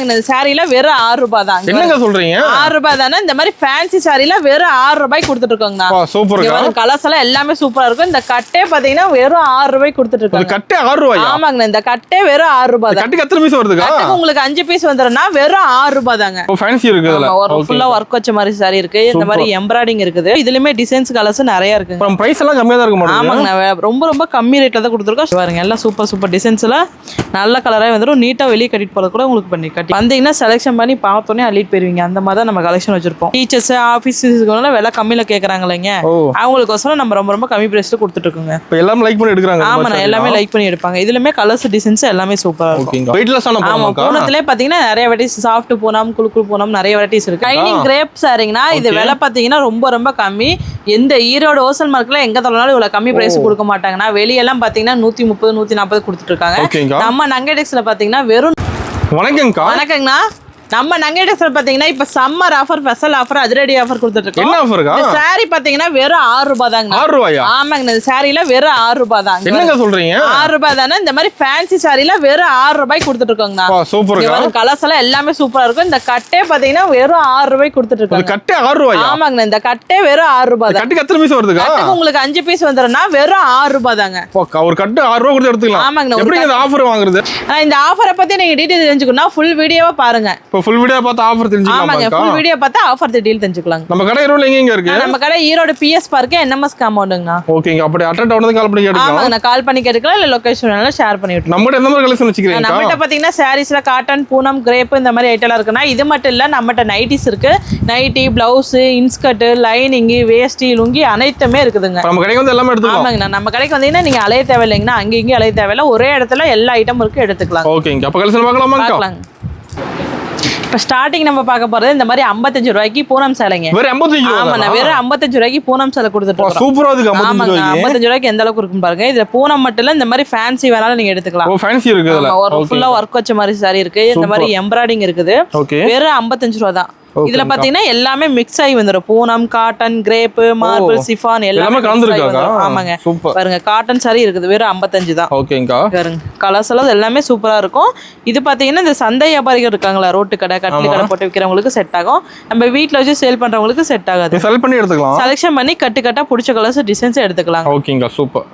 ஆமாங்க இந்த சாரீல வெறும் 6 ரூபாய் தான். என்னங்க சொல்றீங்க? 6 ரூபாய் தானே. இந்த மாதிரி ஃபேன்சி சாரீல வெறும் 6 ரூபாய்க்கு கொடுத்துட்டு இருக்கோங்கண்ணா. சூப்பர்ங்க. கலர்ஸ் எல்லாம் எல்லாமே சூப்பரா இருக்கும். இந்த கட்டே பாத்தீங்கன்னா வெறும் 6 ரூபாய்க்கு கொடுத்துட்டு இருக்காங்க. கட்டே 6 ரூபாயா? ஆமாங்க இந்த கட்டே வெறும் 6 ரூபாய் தான். கட்டுக்கு எத்தனை பீஸ் வருதுங்க? கட்டுக்கு உங்களுக்கு 5 பீஸ் வந்துரும்னா வெறும் 6 ரூபாய் தாங்க. ஃபேன்சி இருக்கு இதுல. ஒரு ஃபுல்லா வர்க் வச்ச மாதிரி சாரி இருக்கு. இந்த மாதிரி எம்ப்ராய்டிங் இருக்குது. இதுலயுமே டிசைன்ஸ் கலர்ஸ் நிறைய இருக்கு. அப்புறம் பிரைஸ் எல்லாம் கம்மியா தான் இருக்கும். ஆமாங்க ரொம்ப கம்மி ரேட்ல தான் கொடுத்துருக்கோம். பாருங்க எல்லாம் சூப்பர் டிசைன்ஸ்ல நல்ல கலரா வந்துரும். நீட்டா வெளியே கட்டிட்டு போறது கூட உங்களுக்கு பண்ணி கட்டி வந்தீங்கன்னா செலக்ஷன் பண்ணி பார்த்தோன்னே அள்ளிட்டு போயிருவீங்க. அந்த மாதிரி தான் நம்ம கலெக்ஷன் வச்சிருப்போம். டீச்சர்ஸ் ஆபீஸ்க்கு விலை கம்மியில கேக்குறாங்க இல்லைங்க, அவங்களுக்கோசரம் நம்ம ரொம்ப கம்மி பிரைஸ்ல கொடுத்துட்டு இருக்கோங்க. எல்லாமே லைக் பண்ணி எடுக்கிறாங்க. ஆமா எல்லாமே லைக் பண்ணி எடுப்பாங்க. இதுலயுமே கலர்ஸ் டிசைன்ஸ் எல்லாமே சூப்பரா இருக்கும். வெயிட்லெஸ்ஸான ஆமா பூனத்திலே பாத்தீங்கன்னா நிறைய வெரைட்டிஸ், சாஃப்ட் பூனம், குலுக்குள் பூனம் நிறைய வெரைட்டிஸ் இருக்கு. டைனிங் கிரேப் சாரிங்கன்னா இது விலை பாத்தீங்கன்னா ரொம்ப கம்மி. எந்த ஈரோடு ஹோல்சேல் மார்க்கெட்ல எங்க தொலைனாலும் இவ்வளவு கம்மி பிரைஸ் கொடுக்க மாட்டாங்கன்னா. வெளியெல்லாம் பாத்தீங்கன்னா 130 140 கொடுத்துட்டு இருக்காங்க. நம்ம நங்கடெக்ஸ்ல பாத்தீங்கன்னா வெறும் வணக்கங்கண்ணா. நம்ம நங்கடெக்ஸ்ல பாத்தீங்கன்னா இப்ப சம்மர் ஆஃபர், ஸ்பெஷல் ஆஃபர், அதிரடி ஆஃபர் கொடுத்துட்டு இருக்கோம். என்ன ஆஃபர்ங்க? இந்த சாரி பாத்தீங்கன்னா வெறும் 6 ரூபாய் தாங்க. 6 ரூபாயா? ஆமாங்க இந்த சாரில வெறும் 6 ரூபாய் தான். என்னங்க சொல்றீங்க? 6 ரூபாய் தானே. இந்த மாதிரி ஃபேன்சி சாரில வெறும் 6 ரூபாய்க்கு கொடுத்துட்டு இருக்கோங்கண்ணா. சூப்பர்ங்க. கலர்ஸ் எல்லாம் எல்லாமே சூப்பரா இருக்கும். இந்த கட்டே பாத்தீங்கன்னா வெறும் 6 ரூபாய்க்கு கொடுத்துட்டு இருக்காங்க. கட்டே 6 ரூபாயா? ஆமாங்க இந்த கட்டே வெறும் 6 ரூபாய் தான். கட்டுக்கு எத்தனை பீஸ் வருதுங்க? கட்டுக்கு உங்களுக்கு 5 பீஸ் வந்துரும்னா வெறும் 6 ரூபாய் தாங்க. ஒரு கட்டு 6 ரூபாய் கொடுத்து எடுத்துக்கலாம். ஆமாங்க. எப்படி இந்த ஆஃபர் வாங்குறது? இந்த ஆஃபரை பத்தி நீங்க டீடைல் தெரிஞ்சுக்கணும்னா ஃபுல் வீடியோவா பாருங்க. இப்போ ஃபுல் வீடியோ பார்த்தா ஆஃபர் தெரிஞ்சுக்கலாம். ஆமாங்க ஃபுல் வீடியோ பார்த்தா ஆஃபர் டீடைல் தெரிஞ்சுக்கலாம். நம்ம கடை ஈரோட்ல எங்க இருக்கு? நம்ம கடை ஈரோடு பிஎஸ் பார்க் என்எம்எஸ் காம்பவுண்டுங்கண்ணா. ஓகேங்க. அப்படி அட்டெண்ட் ஆனது கால் பண்ணி கேட்டுக்கலாம். ஆமாங்க நான் கால் பண்ணி கேட்டுக்கலாம், இல்ல லொகேஷன் வேணாலும் ஷேர் பண்ணி விட்டுறேன். நம்மட்ட எந்த மாதிரி கலெக்ஷன் வச்சிருக்கீங்க? நம்மட்ட பாத்தீங்கன்னா சாரீஸ்ல காட்டன், பூனம், கிரேப் இந்த மாதிரி ஐட்டம்லாம் இருக்குன்னா. இது மட்டும் இல்ல நம்மட்ட நைட்டிஸ் இருக்கு. நைட்டி, பிளவுஸ், இன்ஸ்கர்ட், லைனிங், வேஷ்டி, லுங்கி அனைத்துமே இருக்குதுங்க. நம்ம கடைக்கு வந்து எல்லாமே எடுத்துக்கலாம். ஆமாங்க நம்ம கடைக்கு வந்தீங்கன்னா நீங்க அலைய தேவையில்லைங்கன்னா அங்க இங்க அலைய தேவையில்ல, ஒரே இடத்துல எல்லா ஐட்டம் இருக்கு, எடுத்துக்கலாம். ஓகேங்க. அப்ப கலெக்ஷன் பார்க்கலாம். இப்போ ஸ்டார்டிங் நம்ம பார்க்க போறது இந்த மாதிரி 55 ரூபாய்க்கு பூனம் சேலைங்க. வெறும் 55 ரூபாய். ஆமா வெறும் 55 ரூபாய்க்கு பூனம் சேலை கொடுத்துட்டு இருக்கோம். சூப்பரா இருக்கு. 55 ரூபாய்க்கு எந்த அளவுக்கு இருக்குன்னு பாருங்க. இதுல பூனம் மட்டும் இல்ல இந்த மாதிரி ஃபேன்சி வேணாலும் நீங்க எடுத்துக்கலாம். ஃபேன்சி இருக்கு இதுல. ஒரு ஃபுல்லா வர்க் வச்ச மாதிரி சாரி இருக்கு. இந்த மாதிரி எம்ப்ராய்டிங் இருக்குது. வெறும் 55 ரூபாய் தான். இதுல பாத்தீங்கன்னா எல்லாமே மிக்ஸ் ஆகி வந்துரும். Poonam, cotton, crepe, marble, chiffon எல்லாமே கலந்துருக்காங்க. ஆமாங்க பாருங்க காட்டன் சாரி இருக்குது. வெறும் 55 தான். ஓகேங்கா. பாருங்க கலர்ஸ் எல்லாம் எல்லாமே சூப்பரா இருக்கும். இது பாத்தீங்கன்னா இந்த சந்தை வியாபாரிகள் இருக்காங்களா, ரோட்டு கடை, கட்டில் கடை போட்டு விற்கிறவங்களுக்கு செட் ஆகும். நம்ம வீட்ல வச்சு சேல் பண்றவங்களுக்கு செட் ஆகாது. செலக்ட் பண்ணி எடுத்துக்கலாம். செலக்ஷன் பண்ணி கட்டா பிடிச்ச கலர்ஸ் டிசைன்ஸ் எடுத்துக்கலாம். ஓகேங்கா சூப்பர்.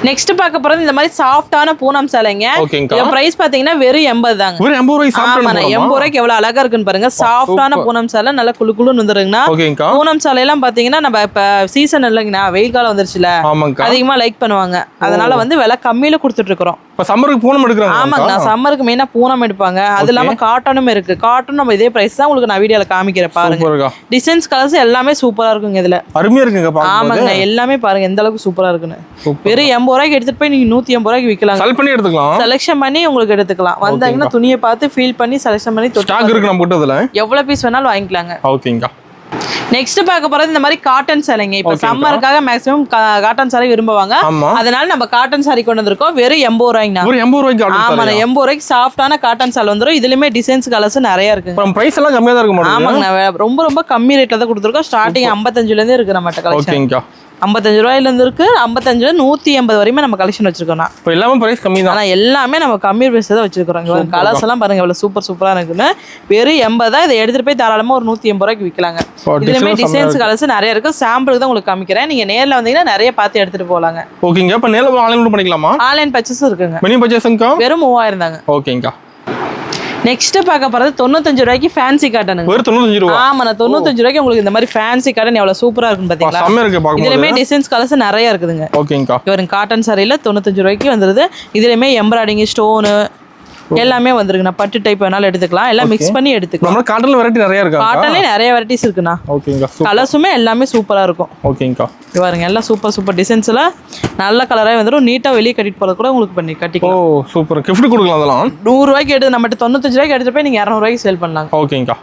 நெக்ஸ்ட் பார்க்க போறது இந்த மாதிரி சாஃப்டான பூனம் சேலைங்க. இது பிரைஸ் பாத்தீங்கன்னா வெறும் 80 தாங்க. வெறும் 80 ரூபாய் சாஃப்டான. 80 ரூபாய்க்கு எவ்வளவு அழகா இருக்குன்னு பாருங்க. சாஃப்டான பூனம் சேலை நல்ல குளுகுளுன்னு வந்துருங்கண்ணா. பூனம் சேலை எல்லாம் பாத்தீங்கன்னா நம்ம இப்ப சீசன் இல்லைங்கண்ணா, வெயில் காலம் வந்துருச்சுல, அதிகமா லைக் பண்ணுவாங்க. அதனால வந்து விலை கம்மியில கொடுத்துட்டு இருக்கிறோம். சம்மருக்கு பூனம் எடுக்கிறாங்க. ஆமாங்கண்ணா சம்மருக்கு மெயினா பூனம் எடுப்பாங்க. அது இல்லாம காட்டனும் இருக்கு. காட்டன் நம்ம இதே பிரைஸ் தான் உங்களுக்கு நான் வீடியோல காமிக்கிறேன் பாருங்க. டிசைன்ஸ் கலர்ஸ் எல்லாமே சூப்பரா இருக்குங்க. இதுல அருமையா இருக்குங்க பாருங்க. ஆமாங்க எல்லாமே பாருங்க எந்த அளவுக்கு சூப்பரா இருக்குன்னு. வெறும் 80 ரூபாய்க்கு எடுத்துட்டு போய் நீங்க 180 ரூபாய்க்கு விக்கலாம். செலக்ட் பண்ணி எடுத்துக்கலாம். செலக்ஷன் பண்ணி உங்களுக்கு எடுத்துக்கலாம். வந்தாங்கன்னா துணியை பார்த்து ஃபீல் பண்ணி செலக்ஷன் பண்ணி ஸ்டாக் இருக்கு நம்ம கிட்ட. அதுல எவ்வளவு பீஸ் வேணாலும் வாங்கிக்கலாங்க. ஓகேங்க. நெக்ஸ்ட் பார்க்க போறது இந்த மாதிரி காட்டன் சேலைங்க. இப்ப சம்மருக்காக மேக்ஸிமம் காட்டன் சாரி விரும்புவாங்க. அதனால நம்ம காட்டன் சாரி கொண்டு வந்திருக்கோம். வெறும் 80 ரூபாய்ங்க. ஒரு 80 ரூபாய்க்கு. ஆமா 80 ரூபாய்க்கு சாஃப்டான காட்டன் சாரி வந்துரும். இதுலயுமே டிசைன்ஸ் கலர்ஸ் நிறைய இருக்கு. பிரைஸ் எல்லாம் கம்மியா தான் இருக்கும். ஆமாங்க ரொம்ப கம்மி ரேட்ல தான் கொடுத்துருக்கோம். ஸ்டார்டிங் 55ல இருந்து இருக்கு நம்ம கலெக்ஷன். ஓகேங்க. 55 ரூபாயில இருந்து இருக்கு. 55 180 வரையுமே நம்ம கலெக்ஷன் வச்சிருக்கோம். இப்போ எல்லாமே பிரைஸ் கம்மி தான். ஆனா எல்லாமே நம்ம கம்மி பிரைஸ் தான் வச்சிருக்கோம். கலர்ஸ் எல்லாம் பாருங்க எவ்வளவு சூப்பரா இருக்குன்னு. வெறும் 80 தான். இதை எடுத்துட்டு போய் தாராளமா ஒரு 180 ரூபாய்க்கு விற்கலாங்க. இதுலயுமே டிசைன்ஸ் கலர்ஸ் நிறைய இருக்கு. சாம்பிளுக்கு தான் உங்களுக்கு காமிக்கிறேன். நீங்க நேர்ல வந்தீங்கன்னா நிறைய பார்த்து எடுத்துட்டு போலாங்க. ஓகேங்க. அப்ப நேர்ல ஆன்லைன் பண்ணிக்கலாமா? ஆன்லைன் பர்ச்சேஸ் இருக்குங்க. மினி பர்ச்சேஸ்ங்க வெறும் 3000 தாங்க. ஓகேங்க. நெக்ஸ்ட் பார்க்க போறது 95 ரூபாய்க்கு ஃபேன்சி காட்டன். ஒரு 95 ரூபாய். ஆமா 95 ரூபாய்க்கு உங்களுக்கு இந்த மாதிரி ஃபேன்சி காட்டன் எவ்வளவு சூப்பரா இருக்கும் பாத்தீங்களா? செம்ம இருக்கு பாக்கும்போது. இதுலயுமே டிசைன்ஸ் கலர்ஸ் நிறைய இருக்குதுங்க. ஓகேங்கா. இவங்க காட்டன் சாரியில 95 ரூபாய்க்கு வந்துருது. இதுலயுமே எம்ப்ராய்டிங், ஸ்டோன் எல்லாமே வந்துருக்குண்ணா. பட்டு டைப் வேணாலும் எடுத்துக்கலாம். எல்லாம் மிக்ஸ் பண்ணி எடுத்துக்கலாம். நம்ம காட்டன்ல வெரைட்டி நிறைய இருக்கு. காட்டன்ல நிறைய வெரைட்டிஸ் இருக்குண்ணா. ஓகேங்கா. கலர்ஸுமே எல்லாமே சூப்பரா இருக்கும். ஓகேங்கா. பாருங்க எல்லாம் சூப்பர் டிசைன்ஸ்ல நல்ல கலரா வந்துரும். நீட்டா வெளியே கட்டிட்டு போறது கூட உங்களுக்கு பண்ணி கட்டிக்கலாம். ஓ சூப்பர். கிஃப்ட் கொடுக்கலாம். அதெல்லாம் 100 ரூபாய்க்கு எடுத்து நம்மகிட்ட 95 ரூபாய்க்கு எடுத்து போய் நீங்க 200 ரூபாய்க்கு சேல் பண்ணலாம். ஓகேங்கா.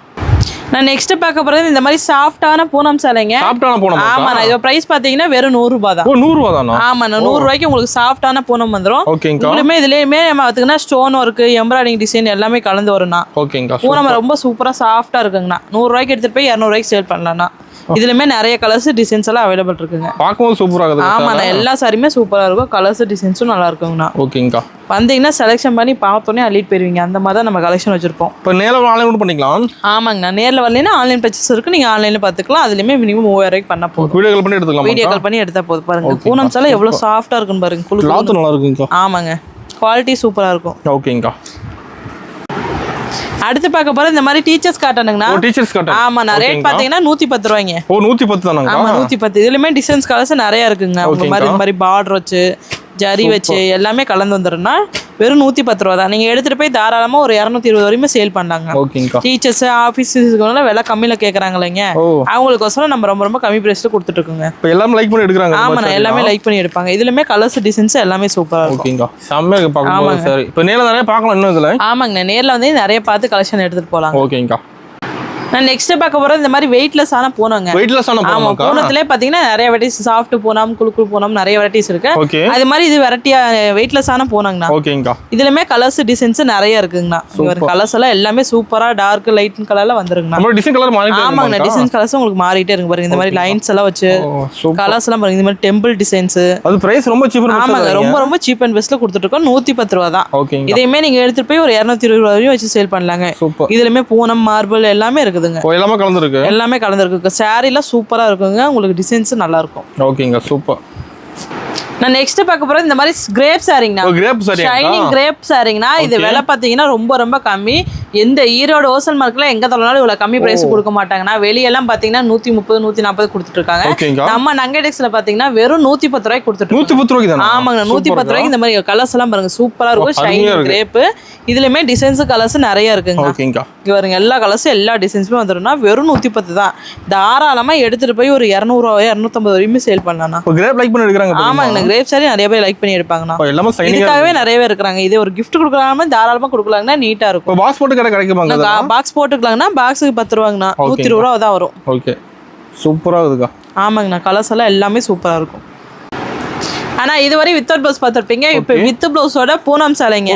நான் நெக்ஸ்ட் பார்க்க போறது இந்த மாதிரி சாஃப்டான பூனம் சேலைங்க. சாஃப்டான பூனம். ஆமா இதோட பிரைஸ் பாத்தீங்கன்னா வெறும் 100 ரூபாய் தான். ஓ 100 ரூபாய் தானா? ஆமா 100 ரூபாய்க்கு உங்களுக்கு சாஃப்டான பூனம் வந்துரும். ஓகேங்கா. இதுலயுமே நம்ம பாத்தீங்கன்னா ஸ்டோன் வர்க், எம்ப்ராய்டிங் டிசைன் எல்லாமே கலந்து வரும்னா. ஓகேங்கா. பூனம் ரொம்ப சூப்பரா சாஃப்டா இருக்குங்கண்ணா. 100 ரூபாய்க்கு எடுத்துட்டு போய் 200 ரூபாய்க்கு சேல் பண்ணலாம்னா. இதுலயுமே நிறைய கலர்ஸ் டிசைன்ஸ் எல்லாம் அவைலபிள் இருக்குங்க. பார்க்கும்போது சூப்பரா இருக்குது. ஆமாண்ணா, எல்லா சாரியுமே சூப்பரா இருக்கும். கலர்ஸ் டிசைன்ஸும் நல்லா இருக்குங்கண்ணா. ஓகேங்கா. வந்தீங்கன்னா செலெக்ஷன் பண்ணி பார்த்தோன்னே அள்ளிட்டு போயிருவீங்க. அந்த மாதிரி தான் நம்ம கலெக்ஷன் வச்சிருப்போம். இப்போ நேரில் ஆன்லைன் கூட பண்ணிக்கலாம். ஆமாங்கண்ணா, நேரில் வரலைன்னா ஆன்லைன் பர்ச்சேஸ் இருக்கு. நீங்க ஆன்லைன்ல பார்த்துக்கலாம். அதுலயுமே மினிமம் 3000 பண்ண போதும். வீடியோ கால் பண்ணி எடுத்துக்கலாம். வீடியோ கால் பண்ணி எடுத்தா போதும். பாருங்க பூனம் சாலை எவ்வளவு சாஃப்டா இருக்குன்னு பாருங்க. கிளாத் நல்லா இருக்குங்கா. ஆமாங்க, குவாலிட்டி சூப்பரா இருக்கும். ஓகேங்கா. அடுத்து பார்க்க போற இந்த மாதிரி டீச்சர்ஸ் காட்டனுங்கண்ணா. Teachers cotton. ஆமாண்ணா, ரேட் பாத்தீங்கன்னா 110 ரூபாய்ங்க. 110 தானங்க. ஆமா 110. இதுலயுமே டிசைன்ஸ் கலர்ஸ் நிறைய இருக்குங்க. இந்த மாதிரி பார்டர் வச்சு ஜரி வச்சு எல்லாமே கலந்து வந்துடும்னா வெறும் 110 ரூபா தான். நீங்க எடுத்துட்டு போய் தாராளமா ஒரு 220 வரையும் சேல் பண்ணாங்க. டீச்சர்ஸ் ஆபீஸ்க்கு விலை கம்மியில கேக்குறாங்க இல்லைங்க, அவங்களுக்கோசரம் நம்ம ரொம்ப ரொம்ப கம்மி பிரைஸ்ல கொடுத்துட்டு இருக்கோங்க. எல்லாமே லைக் பண்ணி எடுக்கிறாங்க. ஆமாண்ணா, எல்லாமே லைக் பண்ணி எடுப்பாங்க. இதுலயுமே கலர்ஸ் டிசைன்ஸ் எல்லாமே சூப்பரா இருக்கும். செம்மையா பாக்கும்போது சரி. இப்போ நேர்ல நிறைய பார்க்கலாம் இன்னும் இதுல. ஆமாங்க, நேர்ல வந்து நிறைய பார்த்து கலெக்ஷன் எடுத்துட்டு போலாம். ஓகேங்கா. நான் நெக்ஸ்ட் பார்க்க போறது இந்த மாதிரி வெயிட்லெஸ்ஸான பூனங்க. ஆமா, பூனத்திலே பாத்தீங்கன்னா நிறைய வெரைட்டிஸ், சாஃப்ட் பூனம், குலுக்குழு பூனம், நிறைய வெரைட்டிஸ் இருக்கு. அது மாதிரி இது வெரைட்டியா வெயிட்லெஸ்ஸான பூனங்கண்ணா. ஓகேங்கா. இதுலயுமே கலர்ஸ் டிசைன்ஸ் நிறைய இருக்குங்கண்ணா. கலர்ஸ் எல்லாம் எல்லாமே சூப்பரா டார்க் லைட் கலர்ல வந்துருங்கண்ணா. நம்ம டிசைன் கலர் மாறிட்டே இருக்கு. ஆமாங்க, டிசைன் கலர்ஸ் உங்களுக்கு மாறிட்டே இருக்கு பாருங்க. இந்த மாதிரி லைன்ஸ் எல்லாம் வச்சு கலர்ஸ் எல்லாம் பாருங்க. இந்த மாதிரி டெம்பிள் டிசைன்ஸ். அது பிரைஸ் ரொம்ப சீப். ஆமாங்க, ரொம்ப ரொம்ப சீப் அண்ட் பெஸ்ட்ல கொடுத்துட்டு இருக்கோம். 110 ரூபா தான். இதையுமே நீங்க எடுத்துட்டு போய் ஒரு 220 ரூபா வரையும் வச்சு சேல் பண்ணலாங்க. இதுலயுமே பூனம், மார்பிள் எல்லாமே இருக்குதுங்க. எல்லாமே கலந்துருக்கு. சாரீலாம் சூப்பரா இருக்குங்க. உங்களுக்கு டிசைன்ஸ் நல்லா இருக்கும். ஓகேங்க, சூப்பர். நான் நெக்ஸ்ட் பார்க்க போறது இந்த மாதிரி கிரேப் சாரிங்கண்ணா. ஷைனிங் கிரேப் சாரிங்கண்ணா. இது விலை பார்த்தீங்கன்னா ரொம்ப ரொம்ப கம்மி. எந்த ஈரோடு ஹோல்சேல் மார்க்கெட்ல எங்க தரனாலும் இவ்வளவு கம்மி பிரைஸ் கொடுக்க மாட்டாங்கண்ணா. வெளியெல்லாம் பாத்தீங்கன்னா 130 140 கொடுத்துட்டு இருக்காங்க. நம்ம நங்கடெக்ஸ்ல பாத்தீங்கன்னா வெறும் 110 ரூபாய்க்கு கொடுத்துட்டு. 110 ரூபாய்க்கு. ஆமாங்க, 110 ரூபாய்க்கு. இந்த மாதிரி கலர்ஸ் எல்லாம் பாருங்க, சூப்பரா இருக்கும். Shining crepe. இதுலயுமே டிசைன்ஸ் கலர்ஸ் நிறைய இருக்குங்க. பாருங்க, எல்லா கலர்ஸும் எல்லா டிசைன்ஸுமே வந்துடும்னா வெறும் 110 தான். தாராளமா எடுத்துட்டு போய் ஒரு 200 ரூபாய் 250 வரையுமே சேல் பண்ணலாம். ஆமாங்க, கிரேப் சாரி நிறைய பேர் லைக் பண்ணி எடுப்பாங்கண்ணா. இதுக்காகவே நிறைய பேர் இருக்காங்க. இது ஒரு கிஃப்ட் கொடுக்கலாமா, தாராளமா கொடுக்கலாங்கன்னா நீட்டா இருக்கும். பாக்ஸ் போட்டு கடை கிடைக்குமாங்க. பாக்ஸ் போட்டுக்கலாங்கன்னா பாக்ஸுக்கு 10 ரூபாங்கண்ணா. 120 ரூபா தான் வரும். ஓகே, சூப்பரா இருக்குக்கா. ஆமாங்கண்ணா, கலர்ஸ் எல்லாம் எல்லாமே சூப்பரா இருக்கும். ஆனா இதுவரை வித்தவுட் ப்ளவுஸ் பார்த்திருப்பீங்க. இப்போ வித் ப்ளவுஸோட பூனம் சாலைங்க.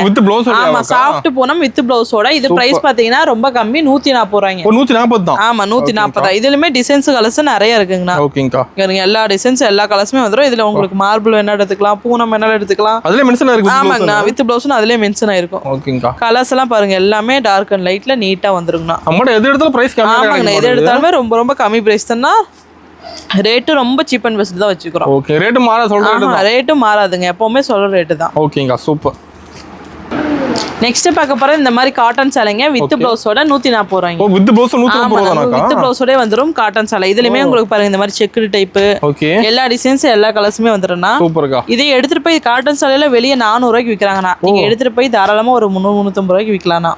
ஆமா, சாஃப்ட் பூனம் வித் ப்ளவுஸோட. இது பிரைஸ் பாத்தீங்கன்னா ரொம்ப கம்மி, 140 ரூபாய்ங்க. 140 தான். ஆமா, 140 தான். இதுலயுமே டிசைன்ஸ் கலர்ஸ் நிறைய இருக்குங்கண்ணா. ஓகேங்கா. எல்லா டிசைன்ஸ் எல்லா கலர்ஸுமே வந்துரும். இதுல உங்களுக்கு மார்பிள் வேணா எடுத்துக்கலாம், பூனம் வேணா எடுத்துக்கலாம். அதுல மென்ஷன் இருக்கு. ஆமாங்கண்ணா, வித் ப்ளவுஸ்னு அதுலயே மென்ஷன் ஆயிருக்கும். ஓகேங்கா. கலர்ஸ் எல்லாம் பாருங்க, எல்லாமே டார்க் அண்ட் லைட்ல நீட்டா வந்துருங்கண்ணா. நம்மட எது எடுத்தாலும் பிரைஸ் கம்மியா இருக்கு. ஆமாங்கண்ணா, எது எடுத்தாலுமே ரொம்ப ரொம்ப கம்மி பிரைஸ் தான். ரேட்டு ரொம்ப சீப் அண்ட் பெஸ்ட் தான் வச்சுக்கிறோம். ஓகே, ரேட் ரேட்டு மாறாதுங்க, எப்பவுமே சொல்ற ரேட்டு தான். ஓகேங்க, சூப்பர். நெக்ஸ்ட் பார்க்க போறது இந்த மாதிரி காட்டன் சேலைங்க. வித் ப்ளவுஸோட 140 ரூபாய்ங்க. வித் ப்ளவுஸ் 140 ரூபாய்ங்க. வித் ப்ளவுஸோட வந்துரும் காட்டன் சேலை. இதுலயுமே உங்களுக்கு பாருங்க இந்த மாதிரி செக்குடு டைப். ஓகே, எல்லா டிசைன்ஸ் எல்லா கலர்ஸுமே வந்துரும்னா. சூப்பர்க்கா. இதே எடுத்துட்டு போய் காட்டன் சேலையில வெளிய 400 ரூபாய்க்கு விக்கிறாங்கண்ணா. நீங்க எடுத்துட்டு போய் தாராளமா ஒரு 300 350 ரூபாய்க்கு விக்கலாம்ண்ணா.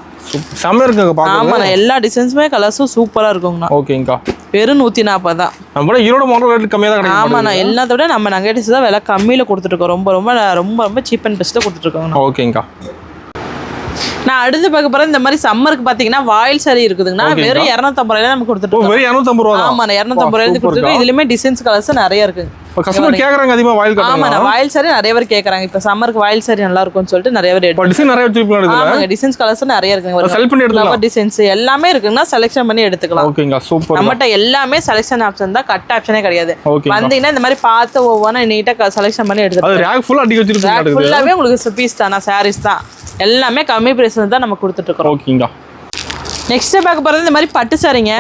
செம்ம இருக்குங்க பாக்க. ஆமாண்ணா, எல்லா டிசைன்ஸுமே கலர்ஸும் சூப்பரா இருக்குங்கண்ணா. ஓகேங்கா. வெறும் 140 தான். நம்ம ஈரோடு மாடல் ரேட் கம்மியா தான் கிடைக்கும். ஆமாண்ணா, எல்லாத்த விட நம்ம நங்கடிஸ் தான் விலை கம்மியில கொடுத்துட்டு இருக்கோம். ரொம்ப ரொம்ப ரொம்ப ரொம்ப சீப் அண்ட் பெஸ்ட்டா கொடுத்துட்டு இருக்கோம். ஓகேங்கா. நான் அடுத்து பார்க்க போறேன் இந்த மாதிரி சம்மருக்கு பாத்தீங்கன்னா வாயில் சாரி இருக்குதுங்கன்னா வெறும் 250 ரூபாயில நம்ம கொடுத்துட்டு இருக்கோம். வெறும் 250 ரூபாய். ஆமா, 250 ரூபாயில கொடுத்துருக்கோம். இதுலயுமே டிசைன்ஸ் கலர்ஸ் நிறைய இருக்கு. கஸ்டமர் கேக்குறாங்க அதிகமா வாயில் கட்டணும். ஆமா, வாயில் சாரி நிறைய பேர் கேக்குறாங்க. இப்ப சம்மருக்கு வாயில் சாரி நல்லா இருக்கும்னு சொல்லிட்டு நிறைய பேர் எடுத்து டிசைன் நிறைய வச்சிருப்பாங்க. ஆமாங்க, டிசைன்ஸ் கலர்ஸ் நிறைய இருக்குங்க. செலக்ட் பண்ணி எடுத்துக்கலாம். டிசைன்ஸ் எல்லாமே இருக்குன்னா செலக்ஷன் பண்ணி எடுத்துக்கலாம். ஓகேங்க, சூப்பர். நம்மட்ட எல்லாமே செலக்ஷன் ஆப்ஷன் தான், கட் ஆப்ஷனே கிடையாது. வந்தீங்கன்னா இந்த மாதிரி பார்த்து ஒவ்வொரு நீட்டா செலக்ஷன் பண்ணி எடுத்துக்கலாம். அது ரேக் ஃபுல்லா அடிக்க வச்சிருக்காங்க. ரேக் ஃபுல்லாவே உங்களுக்கு பீஸ் தானா, சாரீஸ் தான். எல்லாமே கம்மி பிரைஸ்ல தான் நம்ம கொடுத்துட்டு இருக்கோம். ஓகேங்க. நெக்ஸ்ட் பார்க்க போறது இந்த மாதிரி பட்டு சாரிங்க.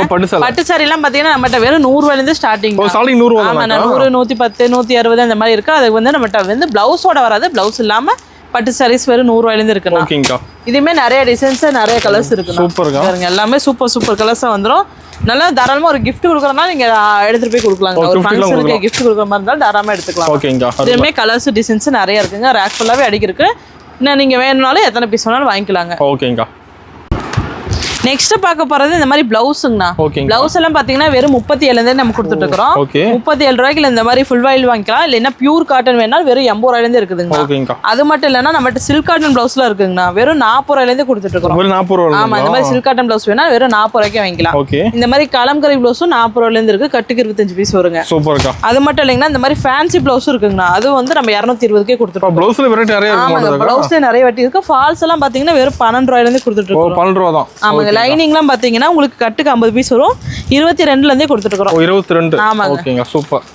பட்டு சாரி எல்லாம் பாத்தீங்கன்னா நம்மட்ட வெறும் 100 ரூபாயில இருந்து ஸ்டார்டிங். ஸ்டார்டிங் 100 ரூபாய். ஆமா, 100 110 160 அந்த மாதிரி இருக்கு. அதுக்கு வந்து நம்மட்ட வந்து பிளவுஸோட வராது. பிளவுஸ் இல்லாம பட்டு சாரீஸ் வெறும் 100 ரூபாயில இருந்து இருக்கு. ஓகேங்க. இதுமே நிறைய டிசைன்ஸ் நிறைய கலர்ஸ் இருக்கு. சூப்பர்ங்க. பாருங்க, எல்லாமே சூப்பர் கலர்ஸா வந்துரும். நல்லா தாராளமா ஒரு gift கொடுக்கறதுனால நீங்க எடுத்துட்டு போய் கொடுக்கலாம். ஒரு ஃபங்க்ஷனுக்கு gift கொடுக்கற மாதிரி இருந்தாலும் தாராளமா எடுத்துக்கலாம். ஓகேங்க. இதுமே கலர்ஸ் டிசைன்ஸ் நிறைய இருக்குங்க. ரேக் ஃபுல்லாவே அடிக்கி இருக்கு. இன்னும் நீங்க வேணும்னாலும் எத்தனை பீஸ் வேணாலும் வாங்கிக்கலாங்க. ஓகேங்க. நெக்ஸ்ட் பார்க்க போறது இந்த மாதிரி பிளவுஸ்ங்கண்ணா. பிளவுஸ் எல்லாம் பாத்தீங்கன்னா வெறும் 37 இருந்து நம்ம கொடுத்துட்டு இருக்கோம். 37 ரூபாய்க்கு இந்த மாதிரி ஃபுல் வாயில் வாங்கிக்கலாம். இல்லைன்னா பியூர் காட்டன் வேணாலும் வெறும் 80 ரூபாயில இருந்து இருக்குதுங்க. அது மட்டும் இல்லைன்னா நம்மகிட்ட சில்க் காட்டன் பிளவுஸ்ல இருக்குங்கண்ணா. வெறும் 40 ரூபாயில இருந்து கொடுத்துட்டு இருக்கோம். ஆமா, இந்த மாதிரி சில்க் காட்டன் பிளவுஸ் வேணா வெறும் 40 ரூபாய்க்கு வாங்கிக்கலாம். இந்த மாதிரி கலம்கரி பிளவுஸும் 40 ரூபாயில இருந்து இருக்கு. கட்டுக்கு 25 பீஸ் வருங்க. சூப்பர்க்கா. அது மட்டும் இல்லைங்கன்னா இந்த மாதிரி ஃபேன்சி பிளவுஸ் இருக்குங்கண்ணா. அது வந்து நம்ம 220க்கே கொடுத்துருக்கோம். பிளவுஸ்ல வெரைட்டி நிறைய இருக்கு. பிளவுஸ்ல நிறைய வெரைட்டி இருக்கு. ஃபால்ஸ் எல்லாம் பாத்தீங்கன்னா வெறும் 12 ரூபாயில இருந்து கொடுத்துட்டு இருக்கோம். 12 ரூபாய் தான். ஆமாங்க, இந்த லைனிங்லாம் பாத்தீங்கன்னா உங்களுக்கு கட்டுக்கு 50 பீஸ் வரும் 22ல இருந்தே கொடுத்துட்டு இருக்கோம் 22 ஆமாங்க. ஓகேங்க சூப்பர்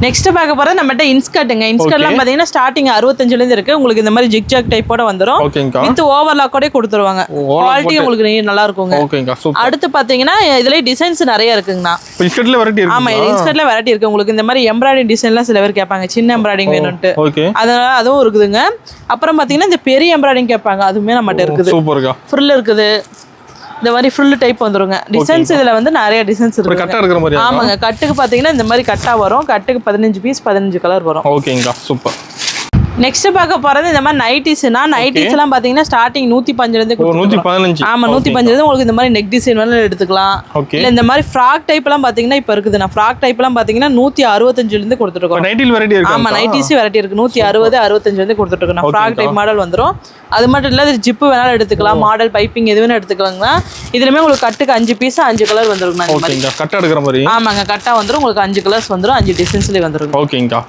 நெக்ஸ்ட் பார்க்க போறது நம்மகிட்ட இன்ஸ்கர்ட்டுங்க இன்ஸ்கர்ட்லாம் பாத்தீங்கன்னா ஸ்டார்டிங் 65ல இருந்து இருக்கு உங்களுக்கு இந்த மாதிரி ஜிக்ஜாக் டைப்போட வந்துரும் ஓகேங்கா வித் ஓவர்லாக் கூட கொடுத்துருவாங்க குவாலிட்டி உங்களுக்கு நல்லா இருக்குங்க ஓகேங்கா சூப்பர் அடுத்து பாத்தீங்கன்னா இதுல டிசைன்ஸ் நிறைய இருக்குங்கண்ணா இன்ஸ்கர்ட்ல வெரைட்டி இருக்கு ஆமா இன்ஸ்கர்ட்ல வெரைட்டி இருக்கு உங்களுக்கு இந்த மாதிரி எம்ப்ராய்டிங் டிசைன்லாம் சில பேர் கேட்பாங்க சின்ன எம்ப்ராய்டிங் வேணும்ட்டு ஓகே அதனால அதுவும் இருக்குதுங்க அப்புறம் பாத்தீங்கன்னா இந்த பெரிய எம்ப்ராய்டிங் கேட்பாங்க அதுவுமே நம்மகிட்ட இருக்குது சூப்பர்க்கா ஃப்ரில் இருக்குது இந்த மாதிரி ஃபுல் டைப் வந்துருங்க டிசைன்ஸ் இதுல வந்து நிறைய டிசைன்ஸ் ஒரு இருக்கு கட்டா இருக்கிற மாதிரி ஆமாங்க கட்டுக்கு பாத்தீங்கன்னா இந்த மாதிரி கட்டா வரும் கட்டுக்கு 15 பீஸ் 15 கலர் வரும் ஓகேங்கா சூப்பர் நெக்ஸ்ட் பார்க்க போறது இந்த மாதிரி நைட்டிஸ்னா நைட்டிஸ் எல்லாம் பாத்தீங்கன்னா ஸ்டார்டிங் 105ல இருந்து 115 ஆமா 115 இருந்து உங்களுக்கு இந்த மாதிரி நெக் டிசைன் வேணாலும் எடுத்துக்கலாம் ஓகே இல்ல இந்த மாதிரி ஃப்ராக் டைப் எல்லாம் பாத்தீங்கன்னா இப்ப இருக்குது நான் ஃப்ராக் டைப் எல்லாம் பாத்தீங்கன்னா 165ல இருந்து கொடுத்துட்டு இருக்கோம் நைட்டில் வெரைட்டி இருக்கு ஆமா நைட்டிஸ் வெரைட்டி இருக்கு 160 65 இருந்து கொடுத்துட்டு இருக்கோம் நான் ஃப்ராக் டைப் மாடல் வந்துரும் அது மட்டும் இல்ல இது ஜிப் வேணாலும் எடுத்துக்கலாம் மாடல் பைப்பிங் எது வேணா எடுத்துக்கலாங்க இதுலமே உங்களுக்கு கட்டுக்கு 5 பீஸ் 5 கலர் வந்துருங்க இந்த மாதிரி ஓகேங்கா கட்டா எடுக்கிற மாதிரி ஆமாங்க கட்டா வந்துரும் உங்களுக்கு 5 கலர்ஸ் வந்துரும் 5 டிசைன்ஸ்லயே வந்துரும் ஓகேங்கா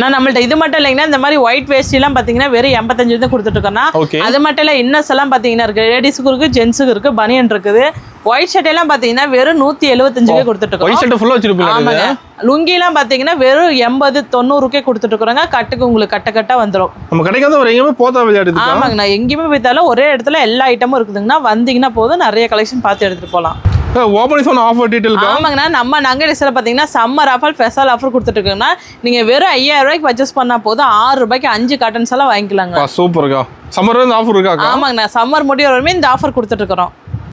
நான் நம்மள்ட்ட இது மட்டும் இல்லைங்கன்னா இந்த மாதிரி ஒயிட் வேஸ்ட் எல்லாம் பாத்தீங்கன்னா வெறும் 85 தான் கொடுத்துட்டு இருக்கோம்னா ஓகே அது மட்டும் இல்ல இன்னஸ் எல்லாம் பாத்தீங்கன்னா இருக்கு லேடிஸ்க்கு இருக்கு ஜென்ஸுக்கு இருக்கு பனியன் இருக்குது ஒயிட் ஷர்ட் எல்லாம் பாத்தீங்கன்னா வெறும் 175 கொடுத்துட்டு இருக்கோம் ஒயிட் ஷர்ட் ஃபுல்லா வச்சிருப்பீங்க ஆமாங்க லுங்கி எல்லாம் பாத்தீங்கன்னா வெறும் 80 90 கொடுத்துட்டு இருக்கோங்க கட்டுக்கு உங்களுக்கு கட்ட கட்டா வந்துரும் நம்ம கடைக்கு வந்து ஒரு எங்கேயுமே போதா விளையாடுது ஆமாங்க நான் எங்கேயுமே போய்த்தாலும் ஒரே இடத்துல எல்லா ஐட்டமும் இருக்குதுங்கன்னா வந்தீங்கன்னா போதும் நிறைய கலெக்ஷன் பார்த்து எடுத்துட்டு போலாம் ஓபனிங் சொன்ன ஆஃபர் டீடைல் ஆமாங்கண்ணா நம்ம நகை டிஸ்ல பாத்தீங்கன்னா சம்மர் ஆஃபர் ஸ்பெஷல் ஆஃபர் கொடுத்துட்டு இருக்கோம்னா நீங்க வெறும் 5000 ரூபாய்க்கு பர்ச்சேஸ் பண்ணா போதும் 6 ரூபாய்க்கு 5 காட்டன்ஸ் எல்லாம் வாங்கிக்கலாங்க சூப்பர்க்கா சம்மர் வந்து ஆஃபர் இருக்காக்கா ஆமாங்கண்ணா சம்மர் முடிய வரையுமே இந்த ஆஃபர் கொடுத்துட்டு இருக்கிறோம்